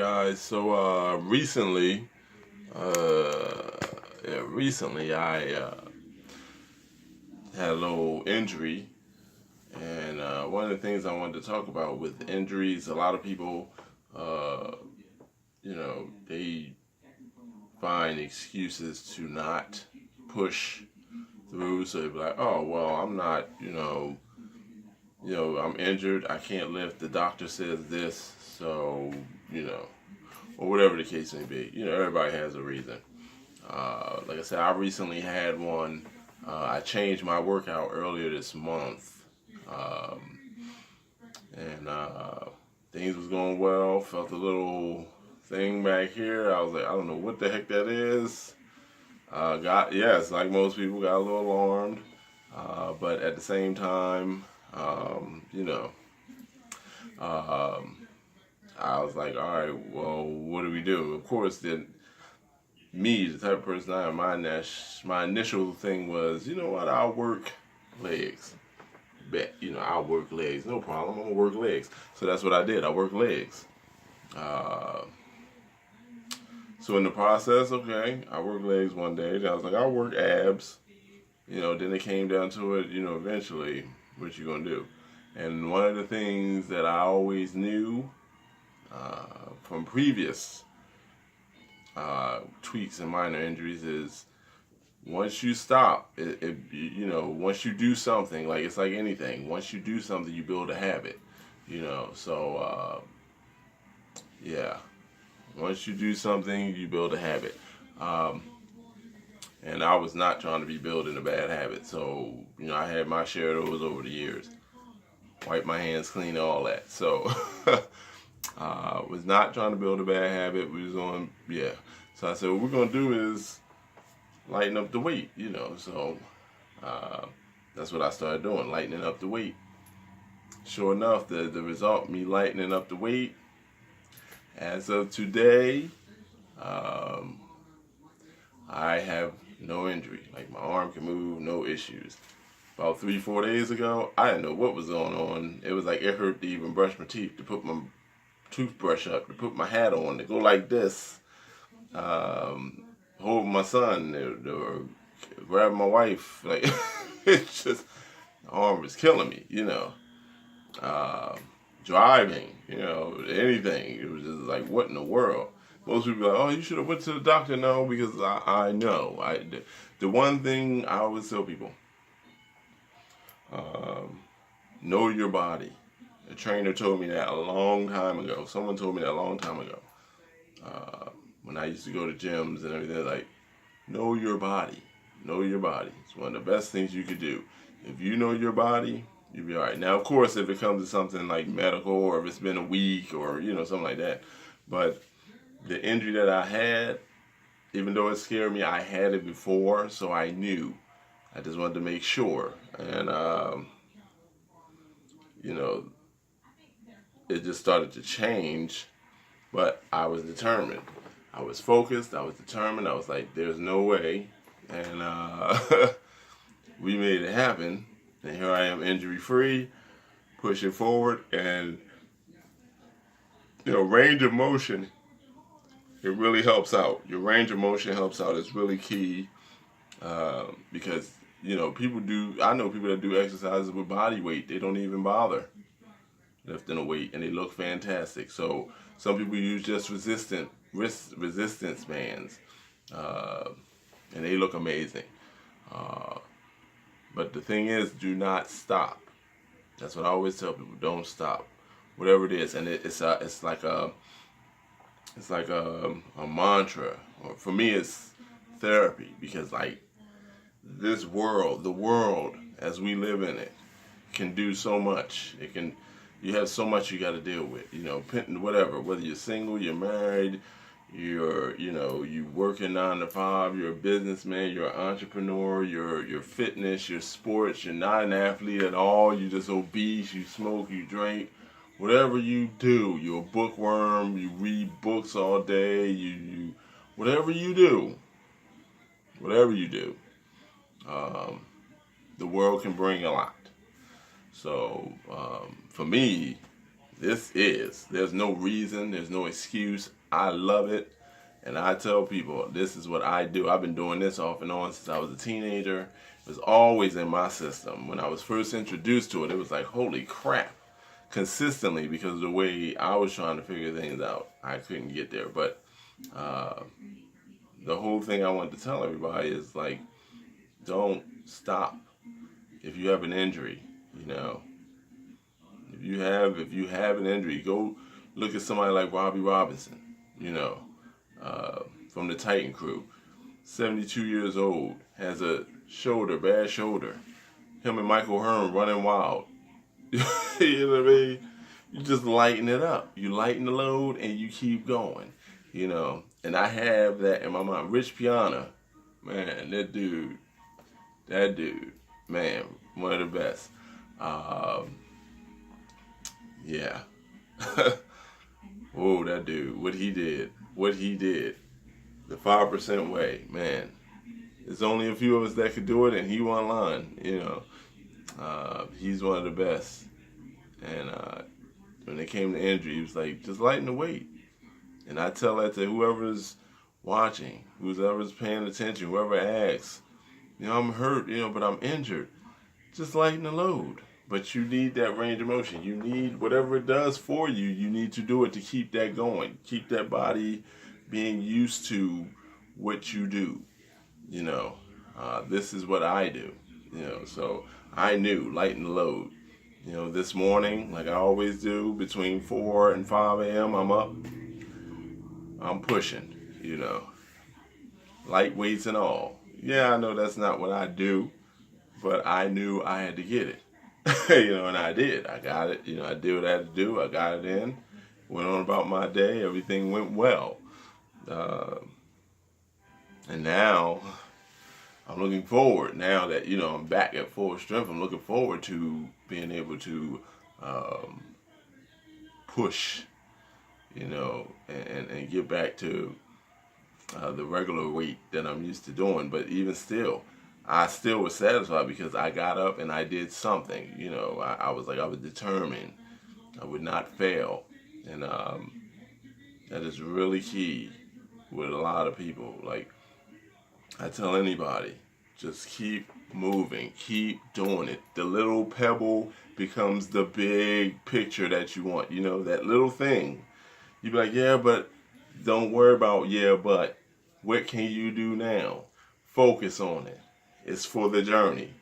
guys. So recently I had a little injury, and one of the things I wanted to talk about with injuries, a lot of people, uh, they find excuses to not push through. So they'd be like, "Oh, well, I'm not, I'm injured. I can't lift. The doctor says this, so you know." Or whatever the case may be. Everybody has a reason. Like I said, I recently had one. I changed my workout earlier this month, um, and things was going well. Felt a little thing back here. I was like, I don't know what the heck that is. Yes, like most people, got a little alarmed, but at the same time, um, I was like, all right, well, what do we do? Of course, then me, the type of person I am, my initial thing was, you know what, I'll work legs. Bet, I'll work legs, no problem. I'm gonna work legs. So that's what I did. I worked legs. Uh, so in the process, okay, I worked legs one day. Then I was like, I'll work abs. Then it came down to it. Eventually, what you gonna do? And one of the things that I always knew from previous tweaks and minor injuries is once you stop, once you do something, like it's like anything. Once you do something, you build a habit. So yeah. Once you do something, you build a habit. Um, and I was not trying to be building a bad habit. So I had my share of those over the years. Wipe my hands clean, all that. So was not trying to build a bad habit. We was on, yeah. So I said, what we're gonna do is lighten up the weight, So uh, that's what I started doing, lightening up the weight. Sure enough, the result, me lightening up the weight, as of today, um, I have no injury. Like my arm can move, no issues. About 3-4 days ago, I didn't know what was going on. It was like it hurt to even brush my teeth, to put my toothbrush up, to put my hat on, to go like this. Hold my son, or grab my wife. Like it's just, the arm was killing me. Uh, Driving, anything. It was just like, what in the world? Most people are like, oh, you should have went to the doctor. No, because I know. The one thing I always tell people, um, know your body. A trainer told me that a long time ago. Someone told me that a long time ago. When I used to go to gyms and everything, like, know your body. Know your body. It's one of the best things you could do. If you know your body, you'll be all right. Now, of course, if it comes to something like medical, or if it's been a week, or something like that. But the injury that I had, even though it scared me, I had it before, so I knew. I just wanted to make sure, and you know, it just started to change. But I was determined. I was focused. I was determined. I was like, "There's no way," and we made it happen. And here I am, injury free, pushing forward, and range of motion. It really helps out. Your range of motion helps out. It's really key because people do. I know people that do exercises with body weight. They don't even bother lifting a weight, and they look fantastic. So some people use just resistance bands, uh, and they look amazing. Uh, but the thing is, do not stop. That's what I always tell people. Don't stop, whatever it is, and it's like a mantra. Or for me, it's therapy, because like this world, the world as we live in it, can do so much. You have so much you got to deal with. Whatever. Whether you're single, you're married, you working 9 to 5, you're a businessman, you're an entrepreneur, you're fitness, you're sports, you're not an athlete at all, you're just obese, you smoke, you drink. Whatever you do, you're a bookworm, you read books all day, whatever you do, the world can bring a lot. So for me, This is. There's no reason. There's no excuse. I love it. And I tell people, this is what I do. I've been doing this off and on since I was a teenager. It was always in my system. When I was first introduced to it, it was like, holy crap. Consistently, because of the way I was trying to figure things out, I couldn't get there. But the whole thing I want to tell everybody is like, don't stop. If you have an injury, you know, if you have an injury, go look at somebody like Robbie Robinson, you know, from the Titan crew. 72 years old, has a bad shoulder. Him and Michael Hearn running wild. You know what I mean? You just lighten it up. You lighten the load and you keep going. You know, and I have that in my mind. Rich Piana, man, that dude, man, one of the best. Yeah. Whoa, that dude, what he did. The 5% way, man. There's only a few of us that could do it, and he won line, you know. He's one of the best. And when it came to injury, he was like, just lighten the weight. And I tell that to whoever's watching, whoever's paying attention, whoever asks, you know, I'm hurt, you know, but I'm injured. Just lighten the load. But you need that range of motion. You need whatever it does for you, you need to do it to keep that going. Keep that body being used to what you do. You know, this is what I do. You know, so I knew, lighten the load. You know, this morning, like I always do, between 4 and 5 a.m., I'm up. I'm pushing, you know. Light weights and all. Yeah, I know that's not what I do, but I knew I had to get it. You know, and I did. I got it. You know, I did what I had to do. I got it in. Went on about my day. Everything went well. And now, I'm looking forward, now that, you know, I'm back at full strength, I'm looking forward to being able to push, you know, and get back to the regular weight that I'm used to doing. But even still, I still was satisfied because I got up and I did something. You know, I was determined. I would not fail. And that is really key with a lot of people. Like, I tell anybody, just keep moving, keep doing it. The little pebble becomes the big picture that you want. You know, that little thing. You be like, yeah, but don't worry about yeah, but. What can you do now? Focus on it. It's for the journey.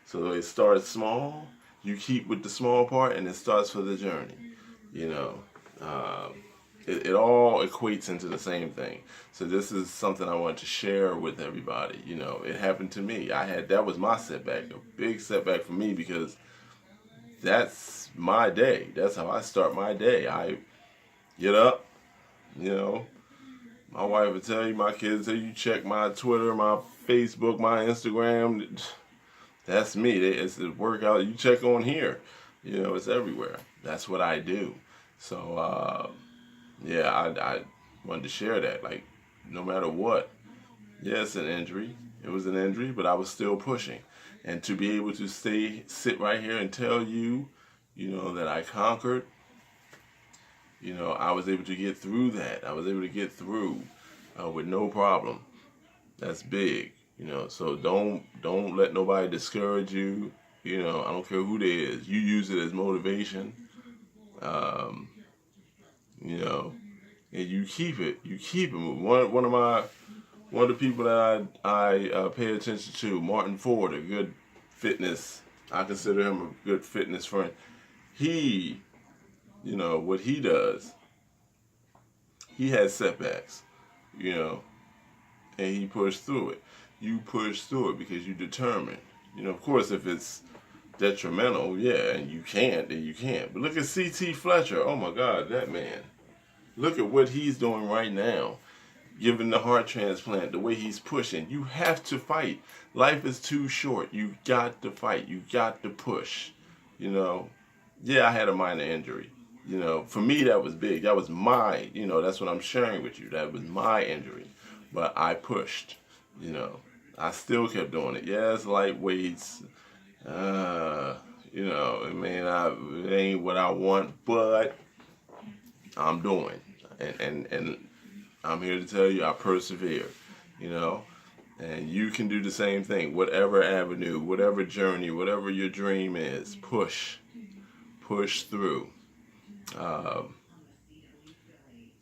So it starts small. You keep with the small part, and it starts for the journey. You know, it all equates into the same thing. So this is something I want to share with everybody. You know, it happened to me. That was my setback, a big setback for me, because that's my day. That's how I start my day. I get up, you know. My wife will tell you, my kids tell you, check my Twitter, my Facebook, my Instagram. That's me. It's the workout. You check on here. You know, it's everywhere. That's what I do. So, yeah, I wanted to share that. Like, no matter what. Yeah, it's an injury. It was an injury, but I was still pushing. And to be able to sit right here and tell you, you know, that I conquered. You know, I was able to get through that. I was able to get through with no problem. That's big, you know. So don't let nobody discourage you. You know, I don't care who it is. You use it as motivation. You know, and you keep it. You keep it. One of the people that I pay attention to, Martin Ford, a good fitness. I consider him a good fitness friend. He, you know, what he does, he has setbacks, you know, and he pushed through it. You push through it because you're determined. You know, of course, if it's detrimental, yeah, and you can't, then you can't. But look at C.T. Fletcher. Oh, my God, that man. Look at what he's doing right now. Given the heart transplant, the way he's pushing. You have to fight. Life is too short. You got to fight. You got to push, you know. Yeah, I had a minor injury. You know, for me, that was big. That was my, you know, that's what I'm sharing with you. That was my injury. But I pushed, you know. I still kept doing it. Yeah, it's light weights. You know, it ain't what I want, but I'm doing. And I'm here to tell you I persevere, you know. And you can do the same thing. Whatever avenue, whatever journey, whatever your dream is, push. Push through. Um,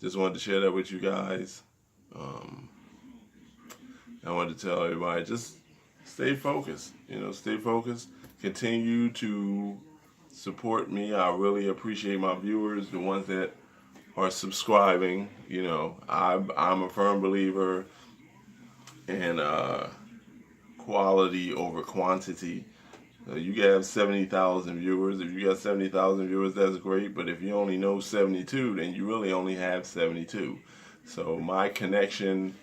just wanted to share that with you guys. Um, I wanted to tell everybody, just stay focused. You know, stay focused. Continue to support me. I really appreciate my viewers, the ones that are subscribing. You know, I'm a firm believer in quality over quantity. You can have 70,000 viewers. If you got 70,000 viewers, that's great. But if you only know 72, then you really only have 72. So my connection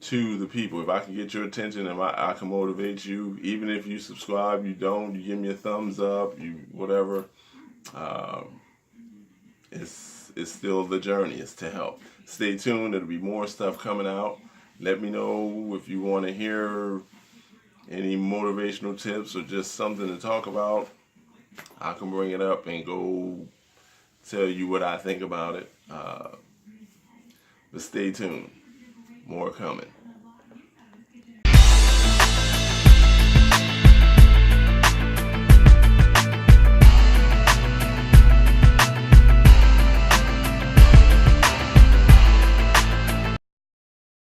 to the people, if I can get your attention and I can motivate you, even if you subscribe, you don't, you give me a thumbs up, you whatever, it's still the journey. It's to help. Stay tuned. There'll be more stuff coming out. Let me know if you want to hear any motivational tips or just something to talk about. I can bring it up and go tell you what I think about it. But stay tuned. More coming.